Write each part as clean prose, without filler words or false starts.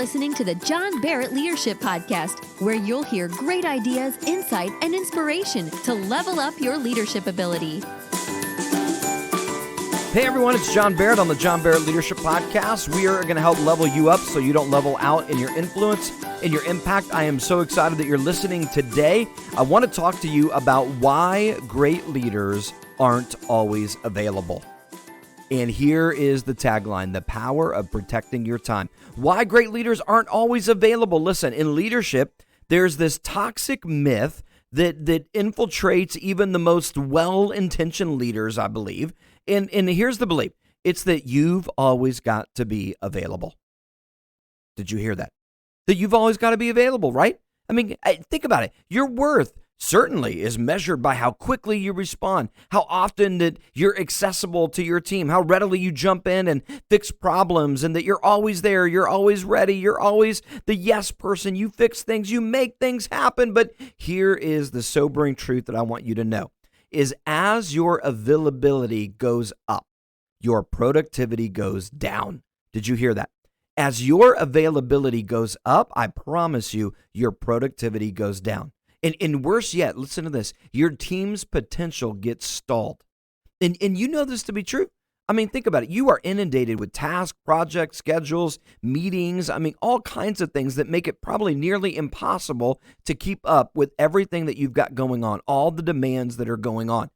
listening to the John Barrett Leadership Podcast, where you'll hear great ideas, insight, and inspiration to level up your leadership ability. Hey everyone, it's John Barrett on the John Barrett Leadership Podcast. We are going to help level you up so you don't level out in your influence, in your impact. I am so excited that you're listening today. I want to talk to you about why great leaders aren't always available. And here is the tagline: the power of protecting your time. Why great leaders aren't always available. Listen, in leadership, there's this toxic myth that infiltrates even the most well-intentioned leaders, I believe. And here's the belief. It's that you've always got to be available. Did you hear that? That you've always got to be available, right? I mean, think about it. Your worth certainly is measured by how quickly you respond, how often that you're accessible to your team, how readily you jump in and fix problems, and that you're always there, you're always ready, you're always the yes person, you fix things, you make things happen. But here is the sobering truth that I want you to know, is as your availability goes up, your productivity goes down. Did you hear that? As your availability goes up, I promise you, your productivity goes down. And worse yet, listen to this, your team's potential gets stalled. And you know this to be true. I mean, think about it. You are inundated with tasks, projects, schedules, meetings, all kinds of things that make it probably nearly impossible to keep up with everything that you've got going on, all the demands that are going on.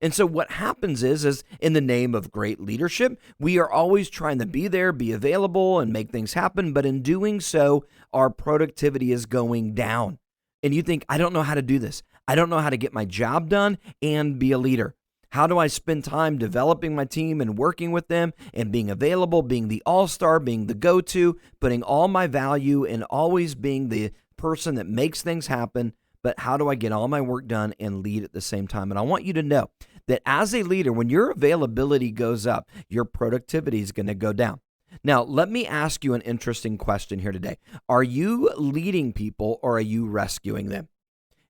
And so what happens is in the name of great leadership, we are always trying to be there, be available, and make things happen. But in doing so, our productivity is going down. And you think, I don't know how to do this. I don't know how to get my job done and be a leader. How do I spend time developing my team and working with them and being available, being the all-star, being the go-to, putting all my value and always being the person that makes things happen? But how do I get all my work done and lead at the same time? And I want you to know that as a leader, when your availability goes up, your productivity is going to go down. Now, let me ask you an interesting question here today. Are you leading people or are you rescuing them?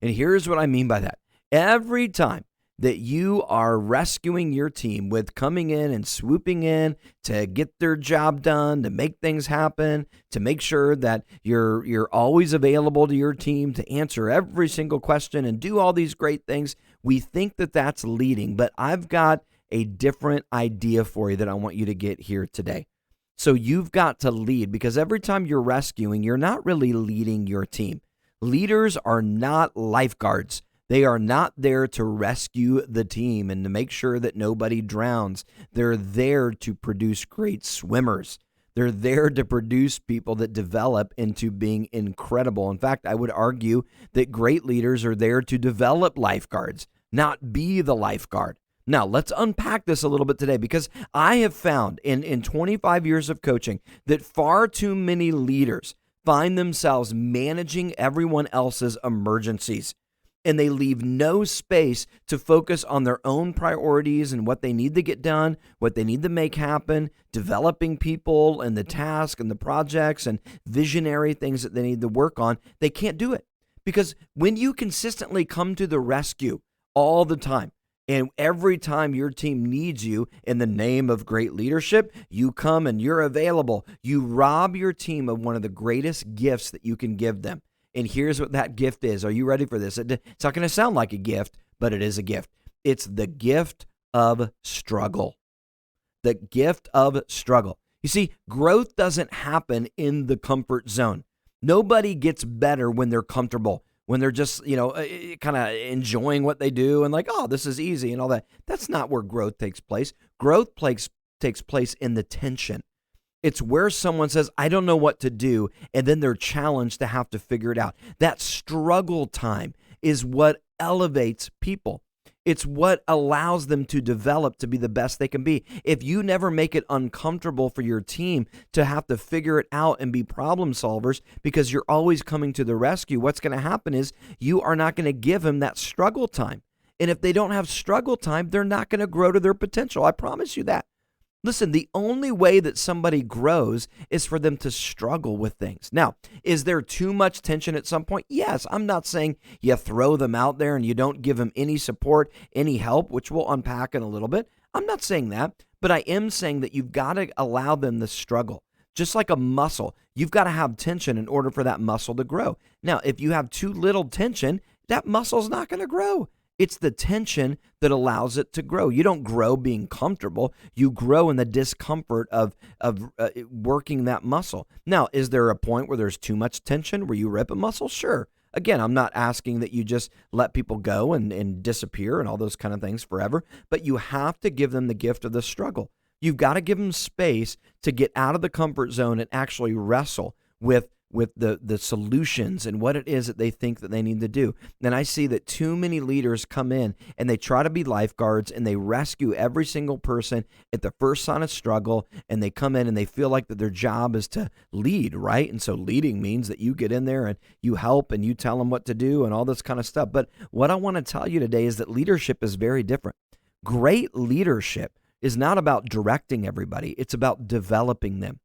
And here's what I mean by that. Every time that you are rescuing your team with coming in and swooping in to get their job done, to make things happen, to make sure that you're always available to your team, to answer every single question and do all these great things, we think that that's leading. But I've got a different idea for you that I want you to get here today. So you've got to lead, because every time you're rescuing, you're not really leading your team. Leaders are not lifeguards. They are not there to rescue the team and to make sure that nobody drowns. They're there to produce great swimmers. They're there to produce people that develop into being incredible. In fact, I would argue that great leaders are there to develop lifeguards, not be the lifeguard. Now, let's unpack this a little bit today, because I have found in 25 years of coaching that far too many leaders find themselves managing everyone else's emergencies, and they leave no space to focus on their own priorities and what they need to get done, what they need to make happen, developing people and the task and the projects and visionary things that they need to work on. They can't do it, because when you consistently come to the rescue all the time, and every time your team needs you in the name of great leadership, you come and you're available. You rob your team of one of the greatest gifts that you can give them. And here's what that gift is. Are you ready for this? It's not going to sound like a gift, but it is a gift. It's the gift of struggle. The gift of struggle. You see, growth doesn't happen in the comfort zone. Nobody gets better when they're comfortable, when they're just, kind of enjoying what they do and like, oh, this is easy and all that. That's not where growth takes place. Growth takes place in the tension. It's where someone says, I don't know what to do, and then they're challenged to have to figure it out. That struggle time is what elevates people. It's what allows them to develop to be the best they can be. If you never make it uncomfortable for your team to have to figure it out and be problem solvers because you're always coming to the rescue, what's going to happen is you are not going to give them that struggle time. And if they don't have struggle time, they're not going to grow to their potential. I promise you that. Listen, the only way that somebody grows is for them to struggle with things. Now, is there too much tension at some point? Yes. I'm not saying you throw them out there and you don't give them any support, any help, which we'll unpack in a little bit. I'm not saying that, but I am saying that you've got to allow them to struggle. Just like a muscle, you've got to have tension in order for that muscle to grow. Now, if you have too little tension, that muscle's not going to grow. It's the tension that allows it to grow. You don't grow being comfortable. You grow in the discomfort of working that muscle. Now, is there a point where there's too much tension where you rip a muscle? Sure. Again, I'm not asking that you just let people go and disappear and all those kind of things forever, but you have to give them the gift of the struggle. You've got to give them space to get out of the comfort zone and actually wrestle with the solutions and what it is that they think that they need to do. And I see that too many leaders come in and they try to be lifeguards and they rescue every single person at the first sign of struggle, and they come in and they feel like that their job is to lead, right? And so leading means that you get in there and you help and you tell them what to do and all this kind of stuff. But what I want to tell you today is that leadership is very different. Great leadership is not about directing everybody. It's about developing them.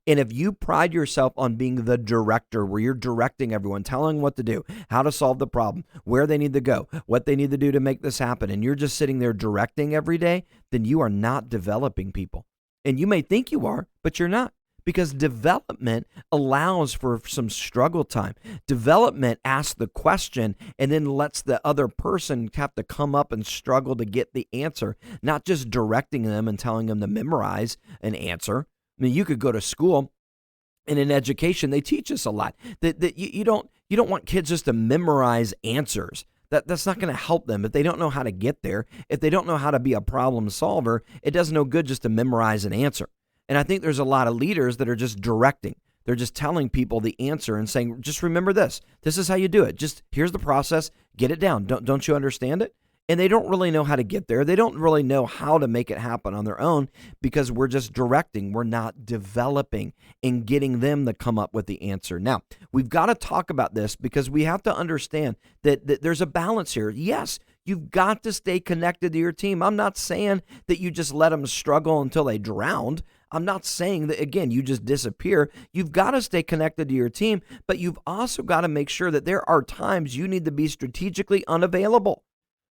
And if you pride yourself on being the director, where you're directing everyone, telling them what to do, how to solve the problem, where they need to go, what they need to do to make this happen, and you're just sitting there directing every day, then you are not developing people. And you may think you are, but you're not, because development allows for some struggle time. Development asks the question and then lets the other person have to come up and struggle to get the answer, not just directing them and telling them to memorize an answer. I mean, you could go to school, and in education, they teach us a lot that you don't want kids just to memorize answers. That's not going to help them if they don't know how to get there. If they don't know how to be a problem solver, it does no good just to memorize an answer. And I think there's a lot of leaders that are just directing. They're just telling people the answer and saying, just remember this. This is how you do it. Just here's the process. Get it down. Don't you understand it? And they don't really know how to get there. They don't really know how to make it happen on their own because we're just directing. We're not developing and getting them to come up with the answer. Now, we've got to talk about this because we have to understand that there's a balance here. Yes, you've got to stay connected to your team. I'm not saying that you just let them struggle until they drowned. I'm not saying that, again, you just disappear. You've got to stay connected to your team, but you've also got to make sure that there are times you need to be strategically unavailable.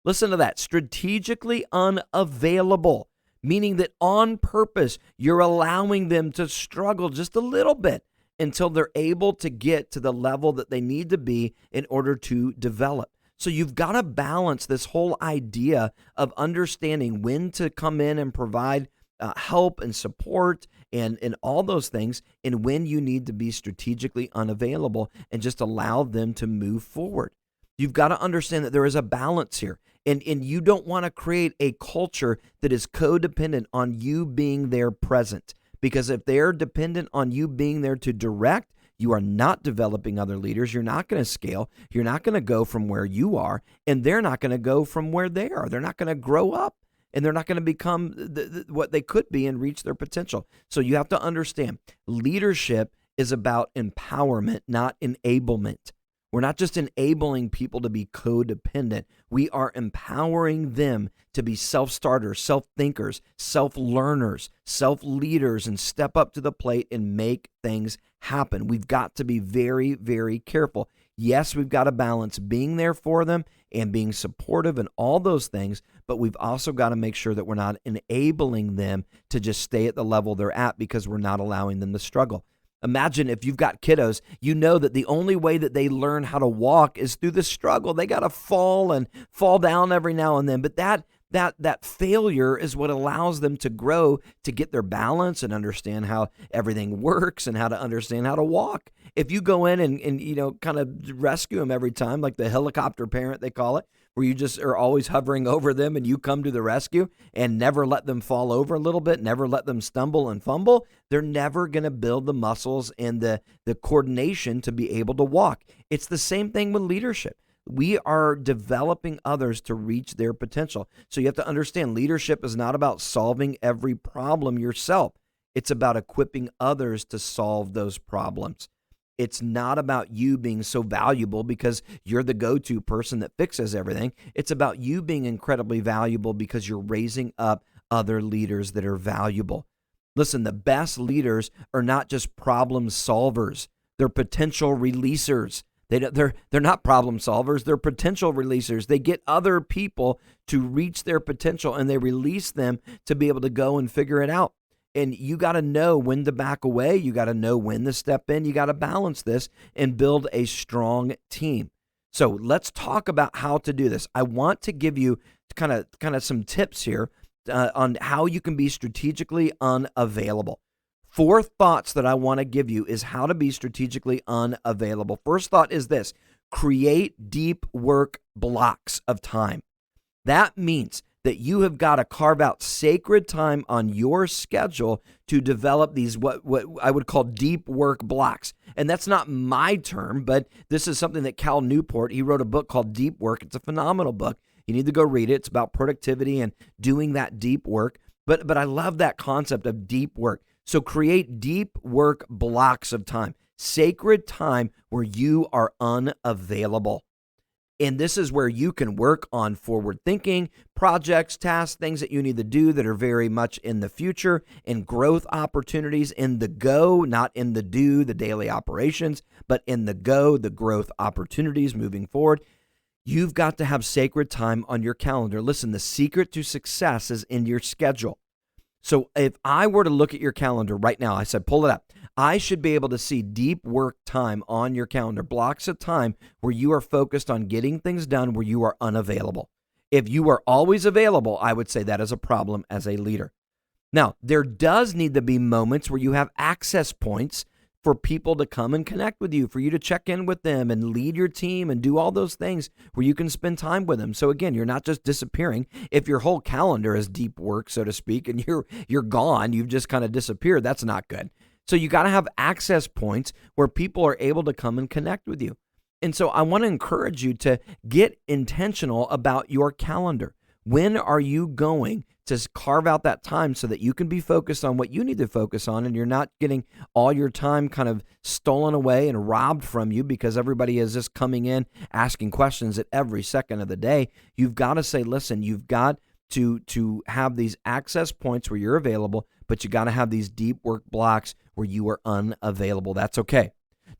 Listen to that, strategically unavailable, meaning that on purpose, you're allowing them to struggle just a little bit until they're able to get to the level that they need to be in order to develop. So you've got to balance this whole idea of understanding when to come in and provide help and support and all those things, and when you need to be strategically unavailable and just allow them to move forward. You've got to understand that there is a balance here. And you don't want to create a culture that is codependent on you being there present. Because if they're dependent on you being there to direct, you are not developing other leaders. You're not going to scale. You're not going to go from where you are. And they're not going to go from where they are. They're not going to grow up. And they're not going to become what they could be and reach their potential. So you have to understand, leadership is about empowerment, not enablement. We're not just enabling people to be codependent. We are empowering them to be self-starters, self-thinkers, self-learners, self-leaders, and step up to the plate and make things happen. We've got to be very, very careful. Yes, we've got to balance being there for them and being supportive and all those things, but we've also got to make sure that we're not enabling them to just stay at the level they're at because we're not allowing them to struggle. Imagine if you've got kiddos, you know that the only way that they learn how to walk is through the struggle. They got to fall down every now and then. But that failure is what allows them to grow, to get their balance and understand how everything works and how to understand how to walk. If you go in and kind of rescue them every time, like the helicopter parent, they call it, where you just are always hovering over them and you come to the rescue and never let them fall over a little bit, never let them stumble and fumble, they're never going to build the muscles and the coordination to be able to walk. It's the same thing with leadership. We are developing others to reach their potential. So you have to understand, leadership is not about solving every problem yourself. It's about equipping others to solve those problems. It's not about you being so valuable because you're the go-to person that fixes everything. It's about you being incredibly valuable because you're raising up other leaders that are valuable. Listen, the best leaders are not just problem solvers. They're potential releasers. They're not problem solvers. They're potential releasers. They get other people to reach their potential and they release them to be able to go and figure it out. And you got to know when to back away. You got to know when to step in. You got to balance this and build a strong team. So let's talk about how to do this. I want to give you kind of some tips here on how you can be strategically unavailable. 4 thoughts that I want to give you is how to be strategically unavailable. First thought is this: create deep work blocks of time. That means that you have got to carve out sacred time on your schedule to develop these what I would call deep work blocks. And that's not my term, but this is something that Cal Newport, he wrote a book called Deep Work. It's a phenomenal book. You need to go read it. It's about productivity and doing that deep work. But I love that concept of deep work. So create deep work blocks of time, sacred time where you are unavailable. And this is where you can work on forward thinking, projects, tasks, things that you need to do that are very much in the future, and growth opportunities in the go, not in the do, the daily operations, but in the go, the growth opportunities moving forward. You've got to have sacred time on your calendar. Listen, the secret to success is in your schedule. So if I were to look at your calendar right now, I said, pull it up. I should be able to see deep work time on your calendar, blocks of time where you are focused on getting things done, where you are unavailable. If you are always available, I would say that is a problem as a leader. Now, there does need to be moments where you have access points for people to come and connect with you, for you to check in with them and lead your team and do all those things where you can spend time with them. So again, you're not just disappearing. If your whole calendar is deep work, so to speak, and you're gone, you've just kind of disappeared, that's not good. So you got to have access points where people are able to come and connect with you. And so I want to encourage you to get intentional about your calendar. When are you going to carve out that time so that you can be focused on what you need to focus on, and you're not getting all your time kind of stolen away and robbed from you because everybody is just coming in asking questions at every second of the day? You've got to say, listen, you've got to have these access points where you're available, but you got to have these deep work blocks where you are unavailable. That's okay.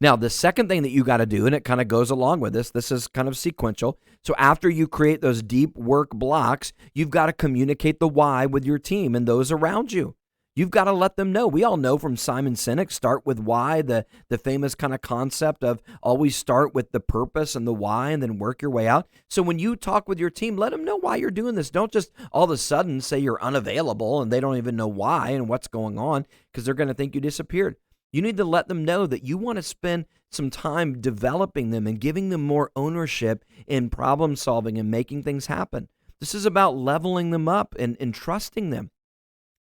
Now, the second thing that you got to do, and it kind of goes along with this is kind of sequential. So after you create those deep work blocks, you've got to communicate the why with your team and those around you. You've got to let them know. We all know from Simon Sinek, start with why, the famous kind of concept of always start with the purpose and the why and then work your way out. So when you talk with your team, let them know why you're doing this. Don't just all of a sudden say you're unavailable and they don't even know why and what's going on, because they're going to think you disappeared. You need to let them know that you want to spend some time developing them and giving them more ownership in problem solving and making things happen. This is about leveling them up and trusting them.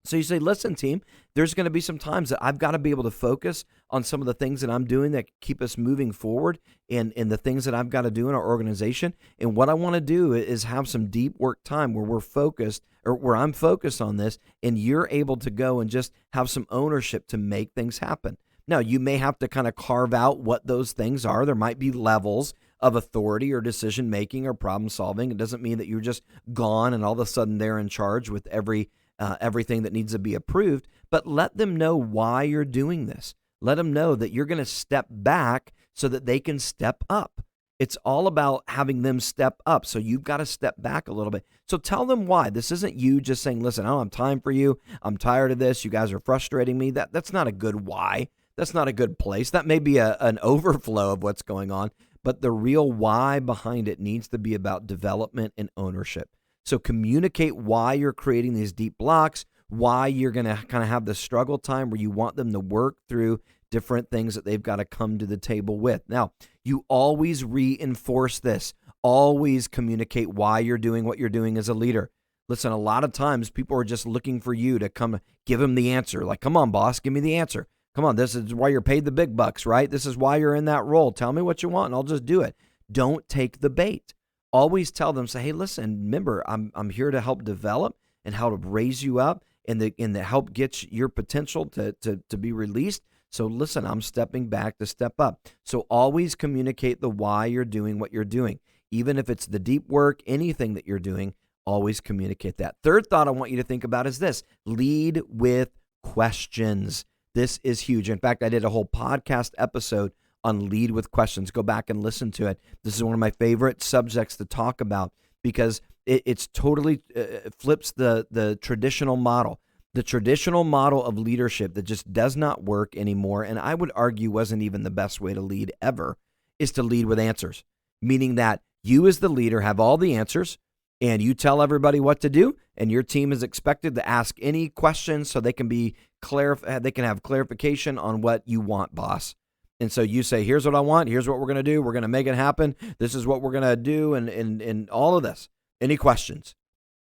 So you say, listen, team, there's going to be some times that I've got to be able to focus on some of the things that I'm doing that keep us moving forward and the things that I've got to do in our organization. And what I want to do is have some deep work time where we're focused, or where I'm focused on this, and you're able to go and just have some ownership to make things happen. Now, you may have to kind of carve out what those things are. There might be levels of authority or decision making or problem solving. It doesn't mean that you're just gone and all of a sudden they're in charge with everything that needs to be approved, but let them know why you're doing this. Let them know that you're going to step back so that they can step up. It's all about having them step up. So you've got to step back a little bit. So tell them why. This isn't you just saying, listen, I don't have time for you. I'm tired of this. You guys are frustrating me. That's not a good why. That's not a good place. That may be an overflow of what's going on, but the real why behind it needs to be about development and ownership. So communicate why you're creating these deep blocks, why you're going to kind of have the struggle time where you want them to work through different things that they've got to come to the table with. Now, you always reinforce this. Always communicate why you're doing what you're doing as a leader. Listen, a lot of times people are just looking for you to come give them the answer. Like, come on, boss, give me the answer. Come on, this is why you're paid the big bucks, right? This is why you're in that role. Tell me what you want and I'll just do it. Don't take the bait. Always tell them, say, hey, listen, remember, I'm here to help develop and help raise you up and to help get your potential to be released. So listen, I'm stepping back to step up. So always communicate the why you're doing what you're doing. Even if it's the deep work, anything that you're doing, always communicate that. Third thought I want you to think about is this: lead with questions. This is huge. In fact, I did a whole podcast episode on lead with questions. Go back and listen to it. This is one of my favorite subjects to talk about because it's totally flips the traditional model. The traditional model of leadership that just does not work anymore, and I would argue wasn't even the best way to lead ever, is to lead with answers, meaning that you as the leader have all the answers and you tell everybody what to do, and your team is expected to ask any questions so they can they can have clarification on what you want, boss. And so you say, here's what I want, here's what we're going to do, we're going to make it happen, this is what we're going to do, and all of this. Any questions?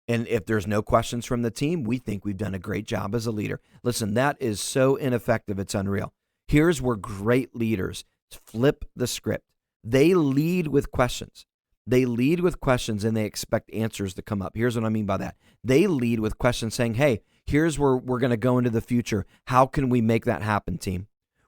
And if there's no questions from the team, we think we've done a great job as a leader. Listen, that is so ineffective, it's unreal. Here's where great leaders flip the script. They lead with questions. They lead with questions and they expect answers to come up. Here's what I mean by that. They lead with questions saying, hey, here's where we're going to go into the future. How can we make that happen, team?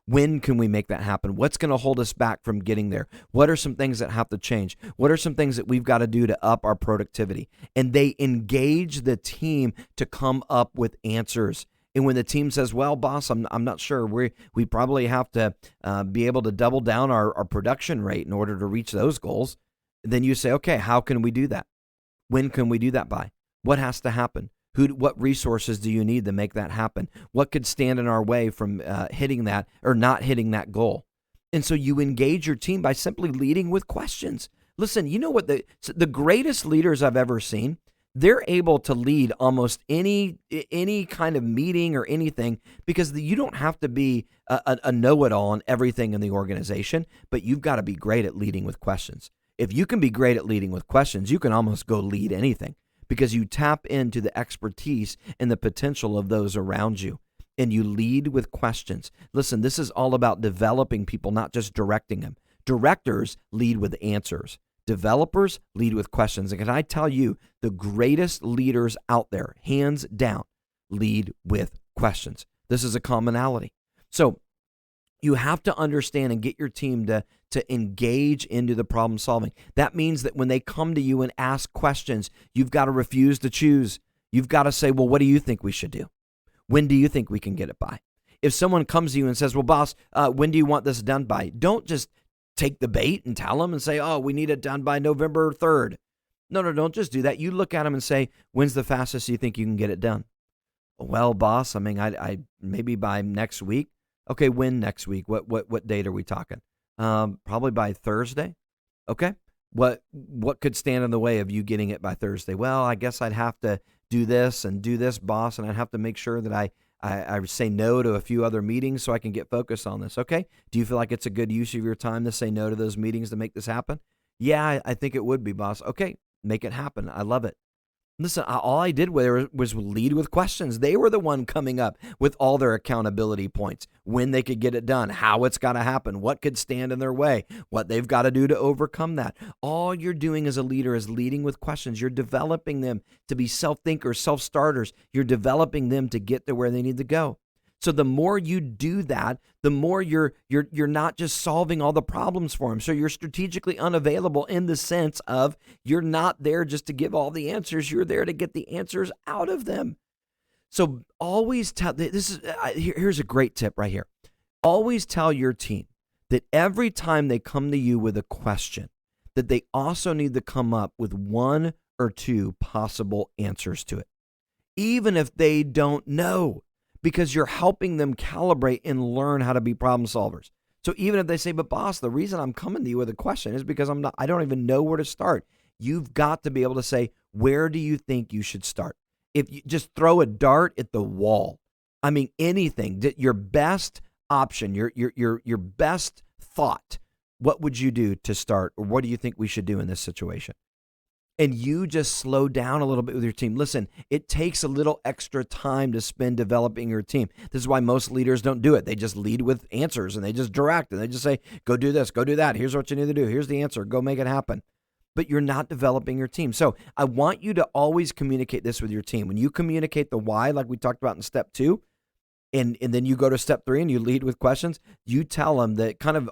When can we make that happen? What's going to hold us back from getting there? What are some things that have to change? What are some things that we've got to do to up our productivity? And they engage the team to come up with answers. And when the team says, well, boss, I'm not sure. We probably have to be able to double down our production rate in order to reach those goals. Then you say, okay, how can we do that? When can we do that by? What has to happen? What resources do you need to make that happen? What could stand in our way from hitting that or not hitting that goal? And so you engage your team by simply leading with questions. Listen, you know what the greatest leaders I've ever seen, they're able to lead almost any kind of meeting or anything because you don't have to be a know-it-all on everything in the organization, but you've got to be great at leading with questions. If you can be great at leading with questions, you can almost go lead anything, because you tap into the expertise and the potential of those around you, and you lead with questions. Listen, this is all about developing people, not just directing them. Directors lead with answers. Developers lead with questions. And can I tell you, the greatest leaders out there, hands down, lead with questions. This is a commonality. So you have to understand and get your team to engage into the problem solving. That means that when they come to you and ask questions, you've got to refuse to choose. You've got to say, well, what do you think we should do? When do you think we can get it by? If someone comes to you and says, well, boss, when do you want this done by? Don't just take the bait and tell them and say, oh, we need it done by November 3rd. No, don't just do that. You look at them and say, when's the fastest you think you can get it done? Well, boss, I mean, I maybe by next week. Okay, when next week? What date are we talking? Probably by Thursday. Okay. What could stand in the way of you getting it by Thursday? Well, I guess I'd have to do this, boss, and I'd have to make sure that I say no to a few other meetings so I can get focused on this. Okay. Do you feel like it's a good use of your time to say no to those meetings to make this happen? Yeah, I think it would be, boss. Okay, make it happen. I love it. Listen, all I did was lead with questions. They were the one coming up with all their accountability points, when they could get it done, how it's got to happen, what could stand in their way, what they've got to do to overcome that. All you're doing as a leader is leading with questions. You're developing them to be self-thinkers, self-starters. You're developing them to get to where they need to go. So the more you do that, the more you're not just solving all the problems for them. So you're strategically unavailable in the sense of you're not there just to give all the answers. You're there to get the answers out of them. So always tell, here's a great tip right here. Always tell your team that every time they come to you with a question, that they also need to come up with one or two possible answers to it, even if they don't know. Because you're helping them calibrate and learn how to be problem solvers. So even if they say, but boss, the reason I'm coming to you with a question is because I don't even know where to start. You've got to be able to say, where do you think you should start? If you just throw a dart at the wall, I mean, anything, your best option, your best thought, what would you do to start? Or what do you think we should do in this situation? And you just slow down a little bit with your team. Listen, it takes a little extra time to spend developing your team. This is why most leaders don't do it. They just lead with answers and they just direct and they just say, go do this, go do that. Here's what you need to do. Here's the answer. Go make it happen. But you're not developing your team. So I want you to always communicate this with your team. When you communicate the why, like we talked about in step 2, and then you go to step 3 and you lead with questions, you tell them that kind of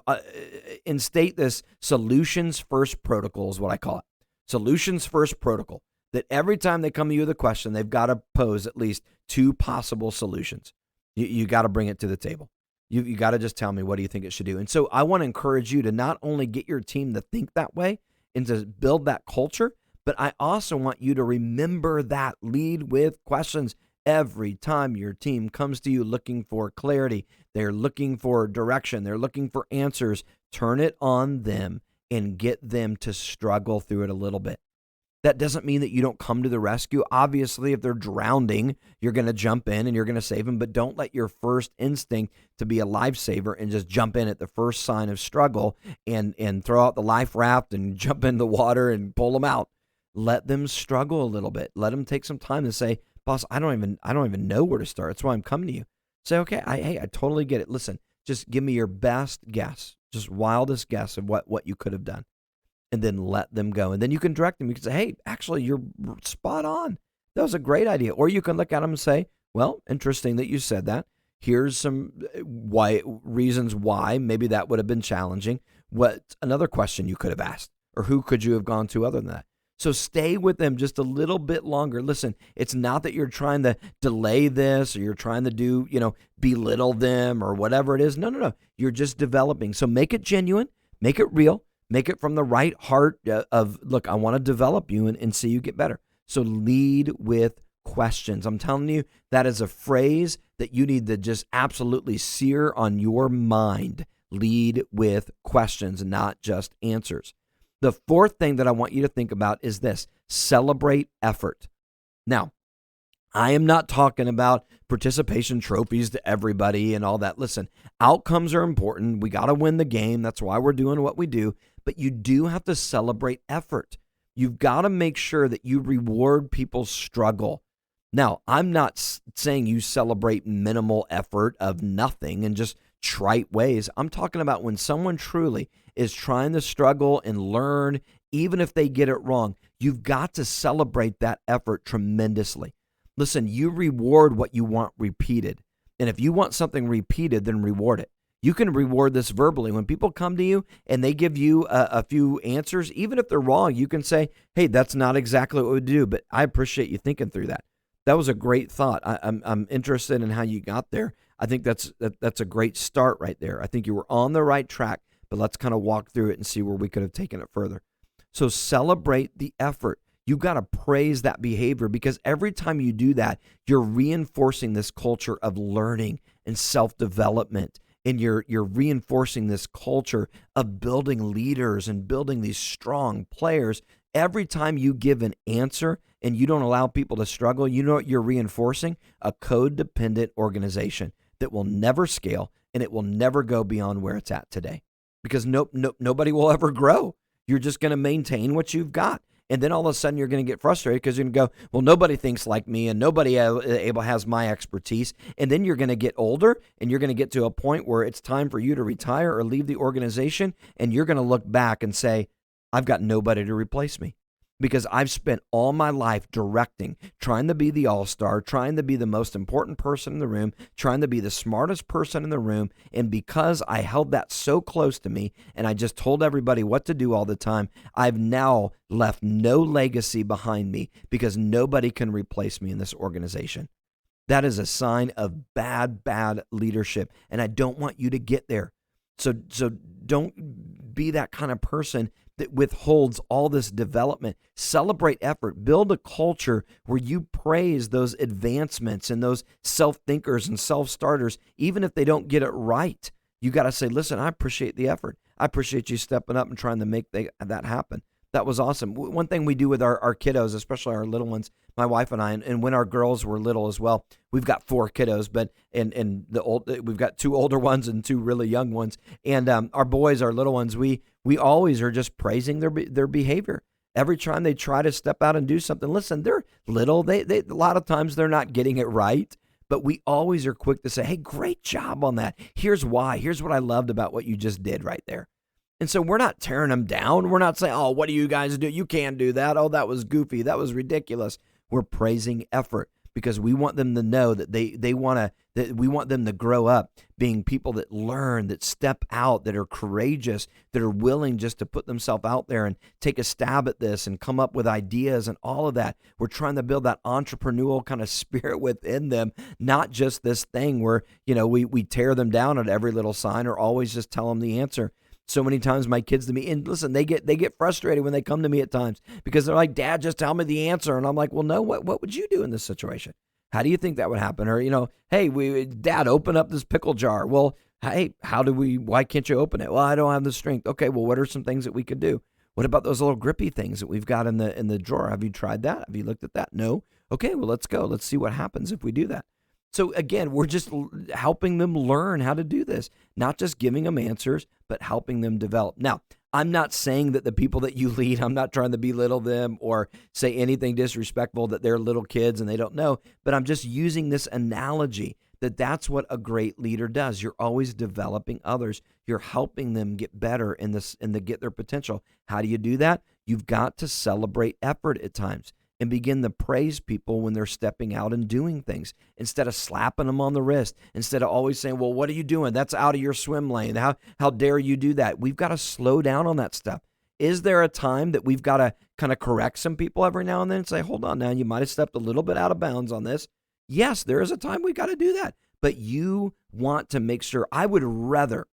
instate this solutions first protocol is what I call it. Solutions first protocol, that every time they come to you with a question, they've got to pose at least 2 possible solutions. You got to bring it to the table. You got to just tell me, what do you think it should do? And so I want to encourage you to not only get your team to think that way and to build that culture, but I also want you to remember that lead with questions Every time your team comes to you looking for clarity, they're looking for direction, they're looking for answers, turn it on them and get them to struggle through it a little bit. That doesn't mean that you don't come to the rescue. Obviously, if they're drowning, you're going to jump in and you're going to save them, but don't let your first instinct to be a lifesaver and just jump in at the first sign of struggle and throw out the life raft and jump in the water and pull them out. Let them struggle a little bit. Let them take some time to say, boss, I don't even know where to start. That's why I'm coming to you. Say, okay, I totally get it. Listen, just give me your best guess, just wildest guess of what you could have done. And then let them go. And then you can direct them. You can say, hey, actually, you're spot on. That was a great idea. Or you can look at them and say, well, interesting that you said that. Here's some reasons why maybe that would have been challenging. What another question you could have asked, or who could you have gone to other than that? So stay with them just a little bit longer. Listen, it's not that you're trying to delay this or you're trying to do, belittle them or whatever it is. No. You're just developing. So make it genuine, make it real, make it from the right heart of, look, I want to develop you and see you get better. So lead with questions. I'm telling you, that is a phrase that you need to just absolutely sear on your mind. Lead with questions, not just answers. The fourth thing that I want you to think about is this: celebrate effort. Now, I am not talking about participation trophies to everybody and all that. Listen, outcomes are important. We got to win the game. That's why we're doing what we do. But you do have to celebrate effort. You've got to make sure that you reward people's struggle. Now, I'm not saying you celebrate minimal effort of nothing and just trite ways. I'm talking about when someone truly is trying to struggle and learn, even if they get it wrong, you've got to celebrate that effort tremendously. Listen, you reward what you want repeated. And if you want something repeated, then reward it. You can reward this verbally. When people come to you and they give you a few answers, even if they're wrong, you can say, hey, that's not exactly what we do, but I appreciate you thinking through that. That was a great thought. I'm interested in how you got there. I think that's a great start right there. I think you were on the right track, but let's kind of walk through it and see where we could have taken it further. So celebrate the effort. You've got to praise that behavior, because every time you do that, you're reinforcing this culture of learning and self-development. And you're reinforcing this culture of building leaders and building these strong players. Every time you give an answer and you don't allow people to struggle, you know what you're reinforcing? A code-dependent organization that will never scale, and it will never go beyond where it's at today, because nobody will ever grow. You're just going to maintain what you've got. And then all of a sudden you're going to get frustrated because you're going to go, well, nobody thinks like me and nobody has my expertise. And then you're going to get older and you're going to get to a point where it's time for you to retire or leave the organization. And you're going to look back and say, I've got nobody to replace me, because I've spent all my life directing, trying to be the all-star, trying to be the most important person in the room, trying to be the smartest person in the room. And because I held that so close to me and I just told everybody what to do all the time, I've now left no legacy behind me, because nobody can replace me in this organization. That is a sign of bad leadership. And I don't want you to get there. So don't be that kind of person that withholds all this development. Celebrate effort. Build a culture where you praise those advancements and those self-thinkers and self-starters, even if they don't get it right. You got to say, listen, I appreciate the effort. I appreciate you stepping up and trying to make that happen. That was awesome. One thing we do with our kiddos, especially our little ones, my wife and I, and when our girls were little as well, we've got 4 kiddos, but we've got 2 older ones and 2 really young ones. And our boys, our little ones, we always are just praising their behavior. Every time they try to step out and do something, listen, they're little. They a lot of times they're not getting it right, but we always are quick to say, hey, great job on that. Here's why. Here's what I loved about what you just did right there. And so we're not tearing them down. We're not saying, oh, what do you guys do? You can't do that. Oh, that was goofy. That was ridiculous. We're praising effort, because we want them to know that that we want them to grow up being people that learn, that step out, that are courageous, that are willing just to put themselves out there and take a stab at this and come up with ideas and all of that. We're trying to build that entrepreneurial kind of spirit within them, not just this thing where, we tear them down at every little sign or always just tell them the answer. So many times my kids to me, and listen, they get frustrated when they come to me at times, because they're like, Dad, just tell me the answer. And I'm like, well, no, what would you do in this situation? How do you think that would happen? Or, hey, Dad, open up this pickle jar. Well, hey, why can't you open it? Well, I don't have the strength. Okay, well, what are some things that we could do? What about those little grippy things that we've got in the drawer? Have you tried that? Have you looked at that? No? Okay, well, let's go. Let's see what happens if we do that. So again, we're just helping them learn how to do this, not just giving them answers, but helping them develop. Now, I'm not saying that the people that you lead, I'm not trying to belittle them or say anything disrespectful, that they're little kids and they don't know, but I'm just using this analogy that that's what a great leader does. You're always developing others. You're helping them get better in to get their potential. How do you do that? You've got to celebrate effort at times and begin to praise people when they're stepping out and doing things instead of slapping them on the wrist, instead of always saying, well, what are you doing? That's out of your swim lane. How dare you do that? We've got to slow down on that stuff. Is there a time that we've got to kind of correct some people every now and then and say, hold on now, you might have stepped a little bit out of bounds on this? Yes, there is a time we got to do that. But you want to make sure. I would rather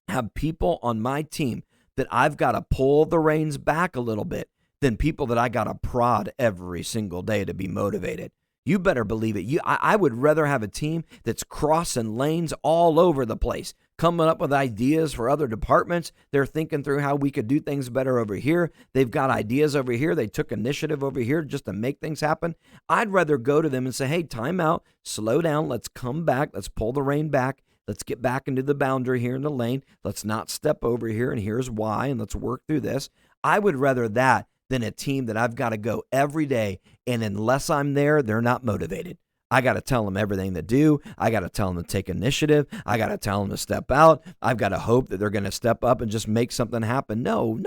have people on my team that I've got to pull the reins back a little bit than people that I got to prod every single day to be motivated. You better believe it. I would rather have a team that's crossing lanes all over the place, coming up with ideas for other departments. They're thinking through how we could do things better over here. They've got ideas over here. They took initiative over here just to make things happen. I'd rather go to them and say, hey, time out, slow down. Let's come back. Let's pull the rein back. Let's get back into the boundary here in the lane. Let's not step over here, and here's why, and let's work through this. I would rather that than a team that I've got to go every day, and unless I'm there, they're not motivated. I got to tell them everything to do. I got to tell them to take initiative. I got to tell them to step out. I've got to hope that they're going to step up and just make something happen. No.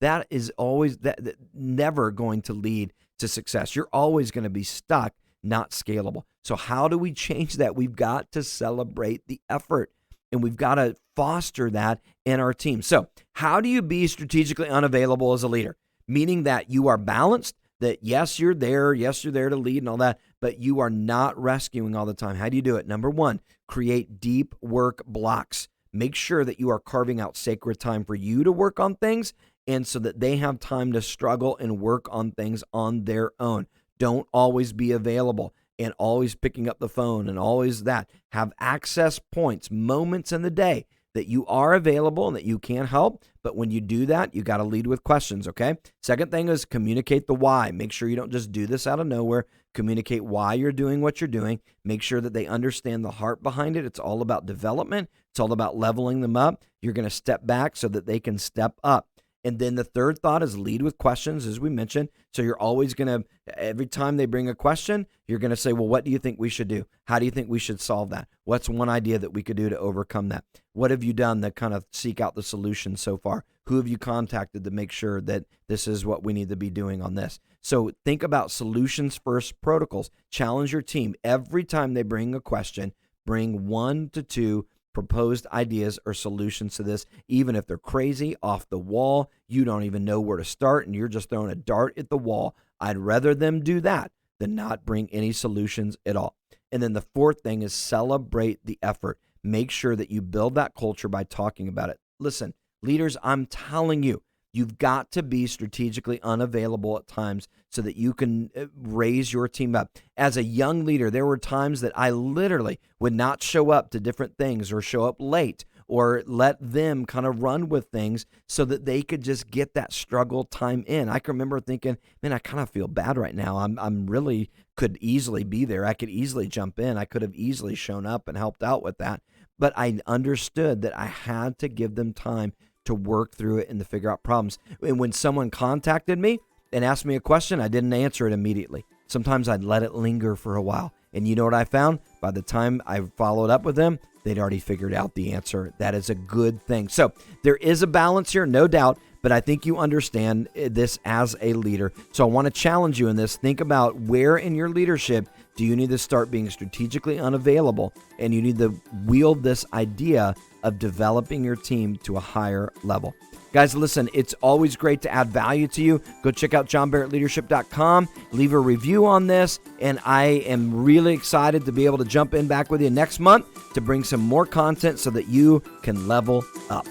That is always that never going to lead to success. You're always going to be stuck, not scalable. So how do we change that? We've got to celebrate the effort, and we've got to foster that in our team. So how do you be strategically unavailable as a leader? Meaning that you are balanced, that yes, you're there to lead and all that, but you are not rescuing all the time. How do you do it? Number one, create deep work blocks. Make sure that you are carving out sacred time for you to work on things, and so that they have time to struggle and work on things on their own. Don't always be available and always picking up the phone and always that. Have access points, moments in the day that you are available and that you can help. But when you do that, you got to lead with questions, okay? Second thing is communicate the why. Make sure you don't just do this out of nowhere. Communicate why you're doing what you're doing. Make sure that they understand the heart behind it. It's all about development. It's all about leveling them up. You're going to step back so that they can step up. And then the third thought is lead with questions, as we mentioned. So you're always going to, every time they bring a question, you're going to say, well, what do you think we should do? How do you think we should solve that? What's one idea that we could do to overcome that? What have you done to kind of seek out the solution so far? Who have you contacted to make sure that this is what we need to be doing on this? So think about solutions first protocols. Challenge your team. Every time they bring a question, bring 1 to 2 proposed ideas or solutions to this, even if they're crazy, off the wall, you don't even know where to start, and you're just throwing a dart at the wall. I'd rather them do that than not bring any solutions at all. And then the fourth thing is celebrate the effort. Make sure that you build that culture by talking about it. Listen, leaders, I'm telling you, you've got to be strategically unavailable at times so that you can raise your team up. As a young leader, there were times that I literally would not show up to different things or show up late or let them kind of run with things so that they could just get that struggle time in. I can remember thinking, man, I kind of feel bad right now. I'm really could easily be there. I could easily jump in. I could have easily shown up and helped out with that. But I understood that I had to give them time to work through it and to figure out problems. And when someone contacted me and asked me a question, I didn't answer it immediately. Sometimes I'd let it linger for a while. And you know what I found? By the time I followed up with them, they'd already figured out the answer. That is a good thing. So there is a balance here, no doubt, but I think you understand this as a leader. So I want to challenge you in this. Think about where in your leadership do you need to start being strategically unavailable, and you need to wield this idea of developing your team to a higher level. Guys, listen, it's always great to add value to you. Go check out johnbarrettleadership.com. Leave a review on this, and I am really excited to be able to jump in back with you next month to bring some more content so that you can level up.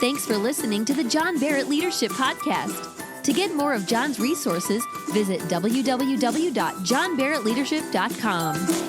Thanks for listening to the John Barrett Leadership Podcast. To get more of John's resources, visit www.johnbarrettleadership.com.